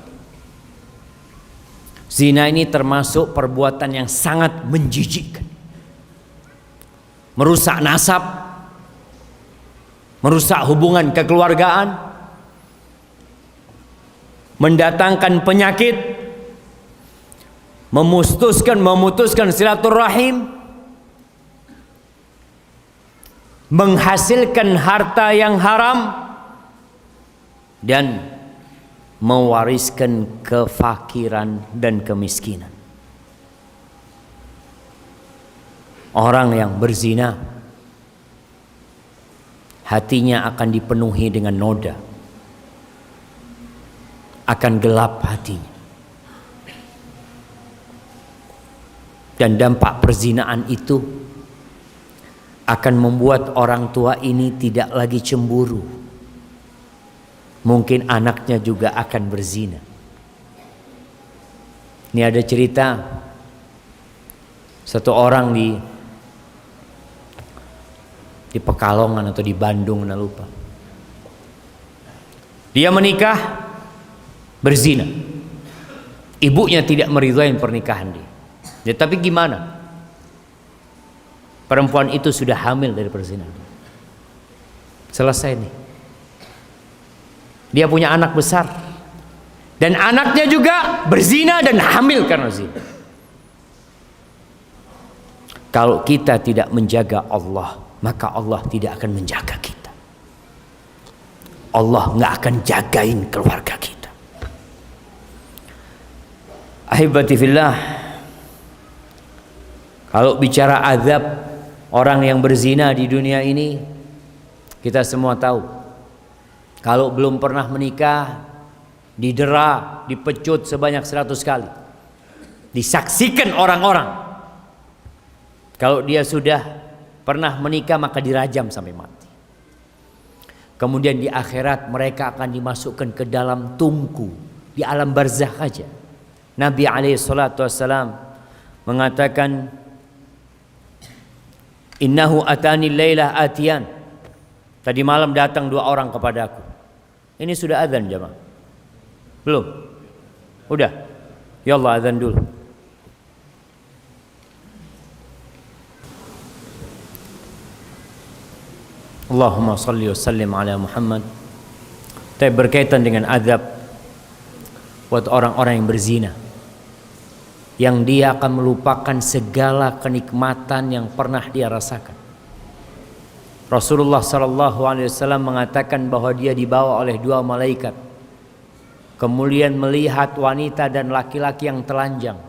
Zina ini termasuk perbuatan yang sangat menjijikkan, merusak nasab, merusak hubungan kekeluargaan, mendatangkan penyakit, memutuskan silaturahim, menghasilkan harta yang haram, dan mewariskan kefakiran dan kemiskinan. Orang yang berzina, hatinya akan dipenuhi dengan noda, akan gelap hatinya. Dan dampak perzinaan itu akan membuat orang tua ini tidak lagi cemburu. Mungkin anaknya juga akan berzina. Ini ada cerita satu orang di Pekalongan atau di Bandung, nggak lupa. Dia menikah, berzina. Ibunya tidak meridhai pernikahan dia. Ya, tapi gimana? Perempuan itu sudah hamil dari perzinahan. Selesai nih. Dia punya anak besar. Dan anaknya juga berzina dan hamil karena zina. Kalau kita tidak menjaga Allah, maka Allah tidak akan menjaga kita. Allah nggak akan jagain keluarga kita. Ahibati fillah, kalau bicara azab orang yang berzina di dunia ini, kita semua tahu. Kalau belum pernah menikah, didera, dipecut sebanyak 100 kali. Disaksikan orang-orang. Kalau dia sudah pernah menikah, maka dirajam sampai mati. Kemudian di akhirat mereka akan dimasukkan ke dalam tungku, di alam barzakh saja. Nabi SAW mengatakan, innahu atani lailah atiyan. Tadi malam datang 2 orang kepadaku. Ini sudah azan, jemaah? Belum? Udah? Ya Allah, azan dulu. Allahumma salli wa sallim ala Muhammad. Tapi berkaitan dengan azab buat orang-orang yang berzina, yang dia akan melupakan segala kenikmatan yang pernah dia rasakan. Rasulullah SAW mengatakan bahwa dia dibawa oleh dua malaikat, kemudian melihat wanita dan laki-laki yang telanjang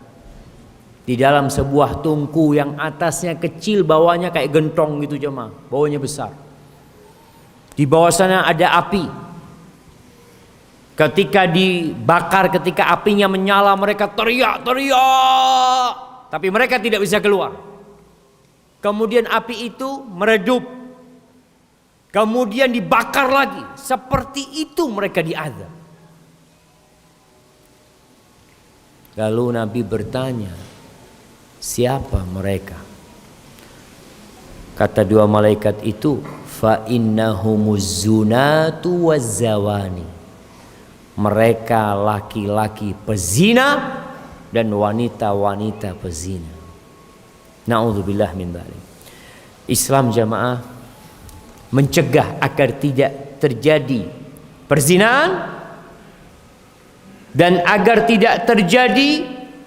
di dalam sebuah tungku yang atasnya kecil, bawahnya kayak gentong gitu jemaah, bawahnya besar. Di bawah sana ada api. Ketika dibakar, ketika apinya menyala, mereka teriak-teriak, tapi mereka tidak bisa keluar. Kemudian api itu meredup, kemudian dibakar lagi. Seperti itu mereka diazab. Lalu Nabi bertanya, siapa mereka? Kata dua malaikat itu, fa innahumuz zunatu wazzawani. Mereka laki-laki pezina dan wanita-wanita pezina. Na'udzubillah min dzalik. Islam jamaah mencegah agar tidak terjadi perzinahan dan agar tidak terjadi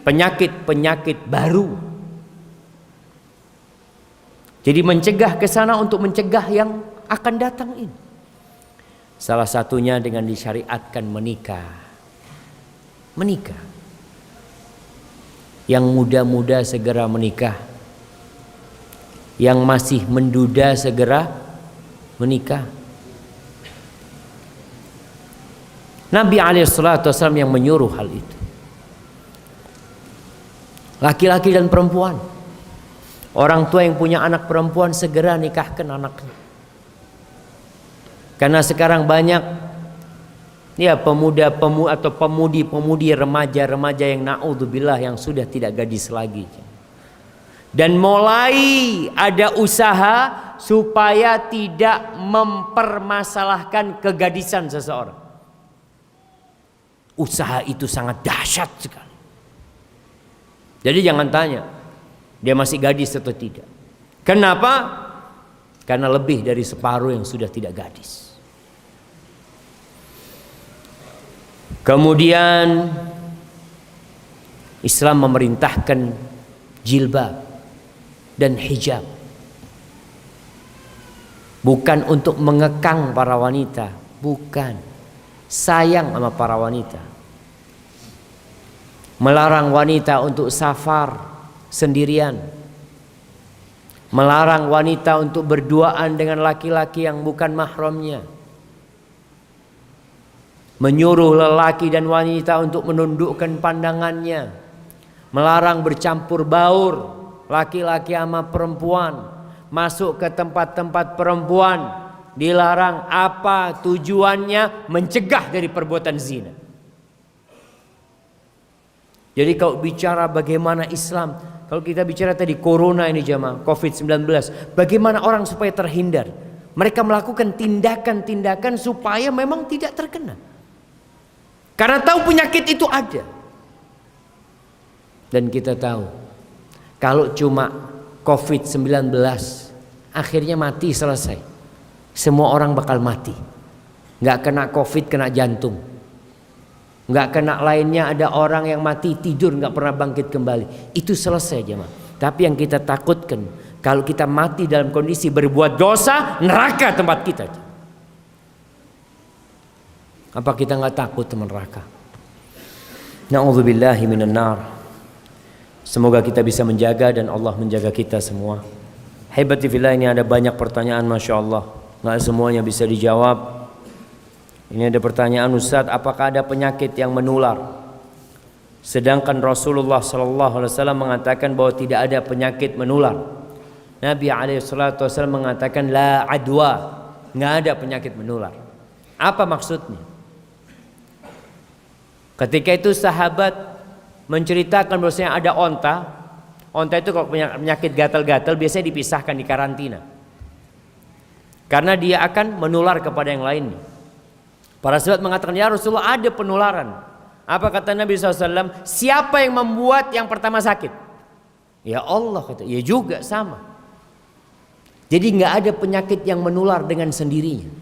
penyakit-penyakit baru. Jadi mencegah ke sana untuk mencegah yang akan datang ini. Salah satunya dengan disyariatkan menikah. Menikah. Yang muda-muda segera menikah. Yang masih menduda segera menikah. Nabi SAW yang menyuruh hal itu. Laki-laki dan perempuan. Orang tua yang punya anak perempuan segera nikahkan anaknya. Karena sekarang banyak atau pemudi remaja yang naudzubillah yang sudah tidak gadis lagi. Dan mulai ada usaha supaya tidak mempermasalahkan kegadisan seseorang. Usaha itu sangat dahsyat sekali. Jadi jangan tanya dia masih gadis atau tidak. Kenapa? Karena lebih dari separuh yang sudah tidak gadis. Kemudian Islam memerintahkan jilbab dan hijab. Bukan untuk mengekang para wanita, bukan. Sayang sama para wanita. Melarang wanita untuk safar sendirian. Melarang wanita untuk berduaan dengan laki-laki yang bukan mahramnya. Menyuruh lelaki dan wanita untuk menundukkan pandangannya. Melarang bercampur baur laki-laki sama perempuan. Masuk ke tempat-tempat perempuan dilarang. Apa tujuannya? Mencegah dari perbuatan zina. Jadi kalau bicara bagaimana Islam, kalau kita bicara tadi corona ini jamaah, COVID-19, bagaimana orang supaya terhindar? Mereka melakukan tindakan-tindakan supaya memang tidak terkena. Karena tahu penyakit itu ada. Dan kita tahu kalau cuma COVID-19 akhirnya mati, selesai. Semua orang bakal mati. Gak kena COVID, kena jantung. Gak kena lainnya, ada orang yang mati tidur gak pernah bangkit kembali. Itu selesai jemaah. Tapi yang kita takutkan, kalau kita mati dalam kondisi berbuat dosa, neraka tempat kita. Apa kita gak takut teman neraka? Na'udzubillahi minan nar. Semoga kita bisa menjaga dan Allah menjaga kita semua. Hebati fillah, ini ada banyak pertanyaan, Masya Allah. Gak semuanya bisa dijawab. Ini ada pertanyaan, Ustaz, apakah ada penyakit yang menular? Sedangkan Rasulullah SAW mengatakan bahwa tidak ada penyakit menular. Nabi SAW mengatakan la adwa, nggak ada penyakit menular. Apa maksudnya? Ketika itu sahabat menceritakan bahwasanya ada onta. Onta itu kalau penyakit gatal-gatal biasanya dipisahkan di karantina. Karena dia akan menular kepada yang lainnya. Para sahabat mengatakan, ya Rasulullah, ada penularan. Apa kata Nabi SAW? Siapa yang membuat yang pertama sakit? Ya Allah, kata. Ya juga sama. Jadi nggak ada penyakit yang menular dengan sendirinya.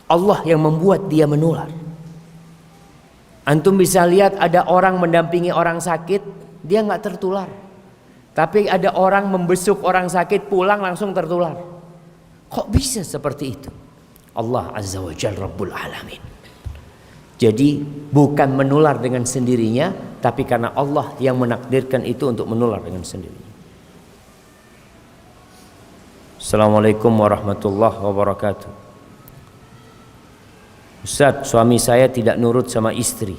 Allah yang membuat dia menular. Antum bisa lihat ada orang mendampingi orang sakit, dia nggak tertular. Tapi ada orang membesuk orang sakit, pulang langsung tertular. Kok bisa seperti itu? Allah Azza wa Jalla Rabbul Alamin. Jadi bukan menular dengan sendirinya, tapi karena Allah yang menakdirkan itu untuk menular dengan sendirinya. Assalamualaikum warahmatullahi wabarakatuh. Ustaz, suami saya tidak nurut sama istri.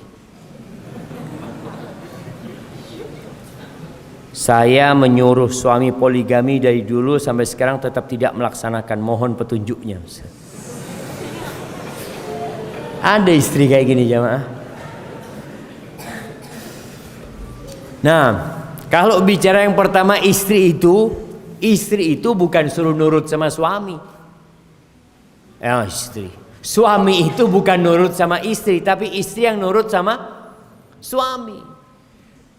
Saya menyuruh suami poligami dari dulu sampai sekarang tetap tidak melaksanakan. Mohon petunjuknya, Ustaz. Ada istri kayak gini jamaah. Nah, kalau bicara yang pertama istri itu bukan suruh nurut sama suami. Istri. Suami itu bukan nurut sama istri, tapi istri yang nurut sama suami.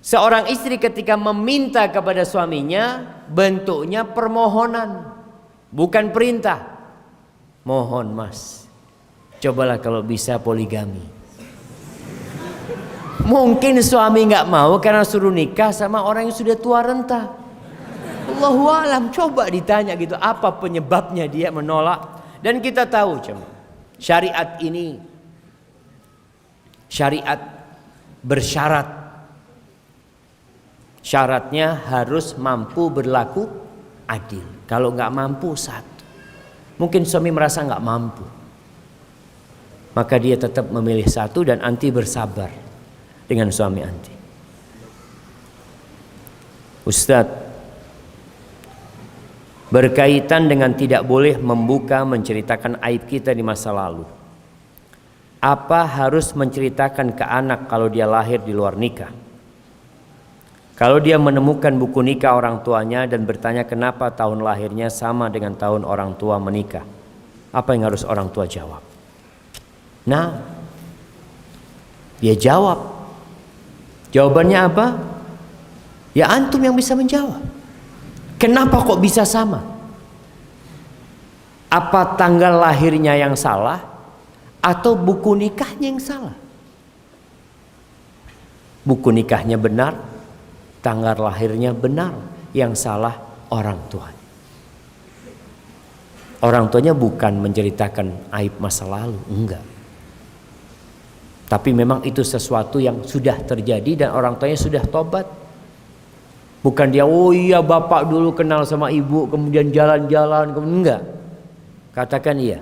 Seorang istri ketika meminta kepada suaminya, bentuknya permohonan, bukan perintah. Mohon mas, cobalah kalau bisa poligami. Mungkin suami nggak mau karena suruh nikah sama orang yang sudah tua renta. Allahu alam, coba ditanya gitu, apa penyebabnya dia menolak. Dan kita tahu syariat ini syariat bersyarat. Syaratnya harus mampu berlaku adil. Kalau nggak mampu satu. Mungkin suami merasa nggak mampu, maka dia tetap memilih satu dan anti bersabar dengan suami anti. Ustadz, berkaitan dengan tidak boleh membuka menceritakan aib kita di masa lalu. Apa harus menceritakan ke anak kalau dia lahir di luar nikah? Kalau dia menemukan buku nikah orang tuanya dan bertanya kenapa tahun lahirnya sama dengan tahun orang tua menikah, apa yang harus orang tua jawab? Nah, dia jawab. Jawabannya apa? Ya antum yang bisa menjawab. Kenapa kok bisa sama? Apa tanggal lahirnya yang salah atau buku nikahnya yang salah? Buku nikahnya benar, tanggal lahirnya benar, yang salah orang tuanya. Orang tuanya bukan menceritakan aib masa lalu, enggak. Tapi memang itu sesuatu yang sudah terjadi dan orang tuanya sudah tobat. Bukan dia, oh iya bapak dulu kenal sama ibu kemudian jalan-jalan, enggak. Katakan iya,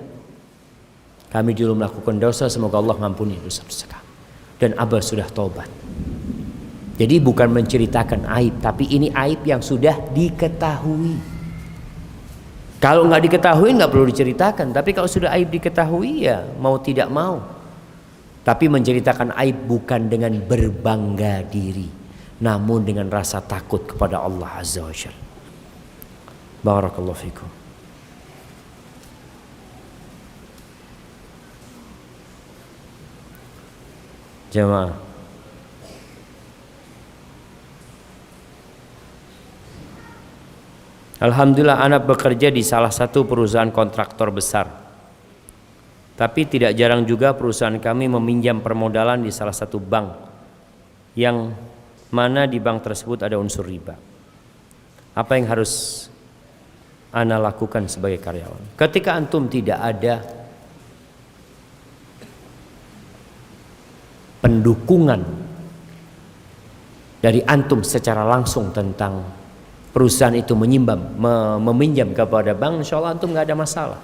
kami dulu melakukan dosa, semoga Allah mengampuni dosa-dosa kami. Dan abah sudah tobat. Jadi bukan menceritakan aib, tapi ini aib yang sudah diketahui. Kalau nggak diketahui nggak perlu diceritakan, tapi kalau sudah aib diketahui ya mau tidak mau. Tapi menceritakan aib bukan dengan berbangga diri, namun dengan rasa takut kepada Allah Azza wa Jalla. Barakallahu fikum. Jemaah, alhamdulillah anak bekerja di salah satu perusahaan kontraktor besar. Tapi tidak jarang juga perusahaan kami meminjam permodalan di salah satu bank, yang mana di bank tersebut ada unsur riba. Apa yang harus ana lakukan sebagai karyawan? Ketika antum tidak ada pendukungan dari antum secara langsung tentang perusahaan itu meminjam kepada bank, insya Allah antum nggak ada masalah.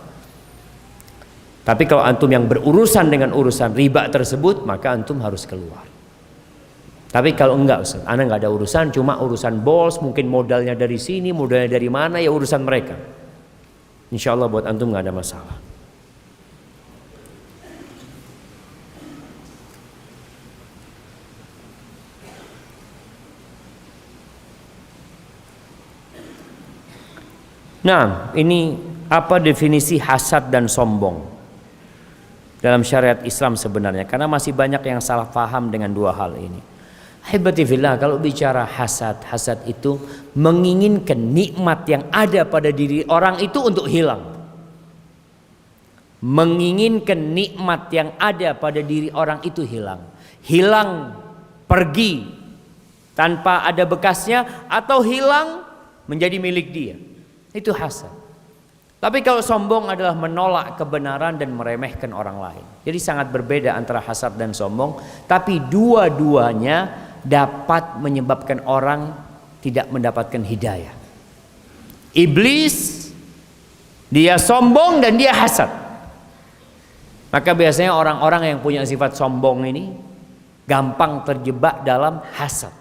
Tapi kalau antum yang berurusan dengan urusan riba tersebut, maka antum harus keluar. Tapi kalau enggak, Ustaz, ana nggak ada urusan, cuma urusan bos, mungkin modalnya dari sini, modalnya dari mana, ya urusan mereka. Insya Allah buat antum nggak ada masalah. Nah, ini apa definisi hasad dan sombong dalam syariat Islam sebenarnya? Karena masih banyak yang salah paham dengan dua hal ini. Hibati fillah, kalau bicara hasad, hasad itu menginginkan nikmat yang ada pada diri orang itu untuk hilang. menginginkan nikmat yang ada pada diri orang itu hilang, pergi tanpa ada bekasnya, atau hilang menjadi milik dia. Itu hasad. Tapi kalau sombong adalah menolak kebenaran dan meremehkan orang lain. Jadi sangat berbeda antara hasad dan sombong. Tapi dua-duanya dapat menyebabkan orang tidak mendapatkan hidayah. Iblis, dia sombong dan dia hasad. Maka biasanya orang-orang yang punya sifat sombong ini gampang terjebak dalam hasad.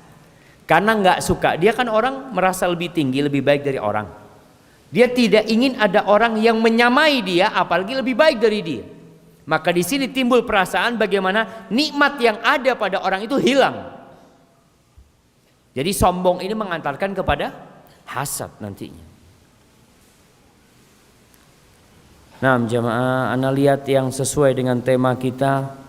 Karena nggak suka, dia kan orang merasa lebih tinggi, lebih baik dari orang. Dia tidak ingin ada orang yang menyamai dia, apalagi lebih baik dari dia. Maka di sini timbul perasaan bagaimana nikmat yang ada pada orang itu hilang. Jadi sombong ini mengantarkan kepada hasad nantinya. Nah, jamaah, ana lihat yang sesuai dengan tema kita.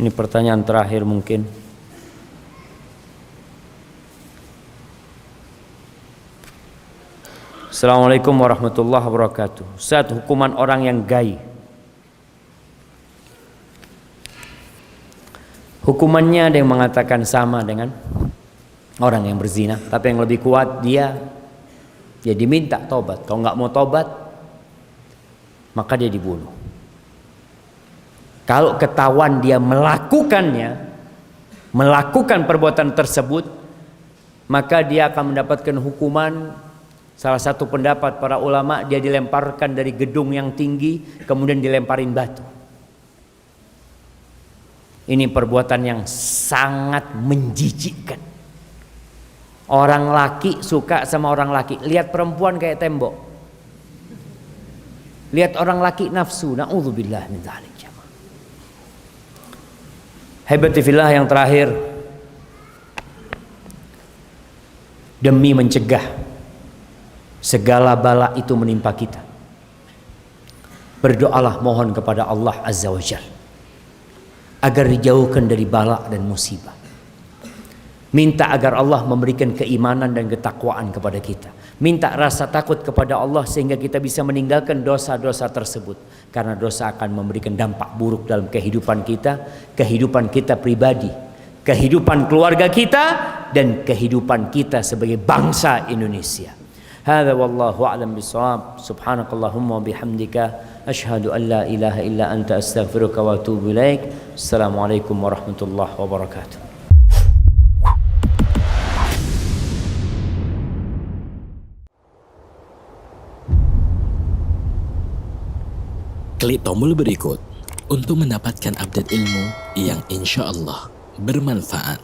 Ini pertanyaan terakhir mungkin. Assalamualaikum warahmatullahi wabarakatuh. Ustaz, hukuman orang yang gay. Hukumannya ada yang mengatakan sama dengan orang yang berzina, tapi yang lebih kuat dia diminta tobat. Kalau nggak mau tobat, maka dia dibunuh. Kalau ketahuan dia melakukan perbuatan tersebut, maka dia akan mendapatkan hukuman. Salah satu pendapat para ulama, dia dilemparkan dari gedung yang tinggi, kemudian dilemparin batu. Ini perbuatan yang sangat menjijikkan. Orang laki suka sama orang laki, lihat perempuan kayak tembok. Lihat orang laki nafsu, na'udzubillah min dzalik. Hebatifillah, yang terakhir, demi mencegah segala bala itu menimpa kita, berdoalah mohon kepada Allah Azza wa Jalla agar dijauhkan dari bala dan musibah. Minta agar Allah memberikan keimanan dan ketakwaan kepada kita. Minta rasa takut kepada Allah sehingga kita bisa meninggalkan dosa-dosa tersebut. Karena dosa akan memberikan dampak buruk dalam kehidupan kita pribadi, kehidupan keluarga kita, dan kehidupan kita sebagai bangsa Indonesia. Hadza wallahu a'lam bishawab. Subhanakallahumma wa bihamdika asyhadu an la ilaha illa anta astaghfiruka wa atubu ilaik. Assalamualaikum warahmatullahi wabarakatuh. Klik tombol berikut untuk mendapatkan update ilmu yang insya Allah bermanfaat.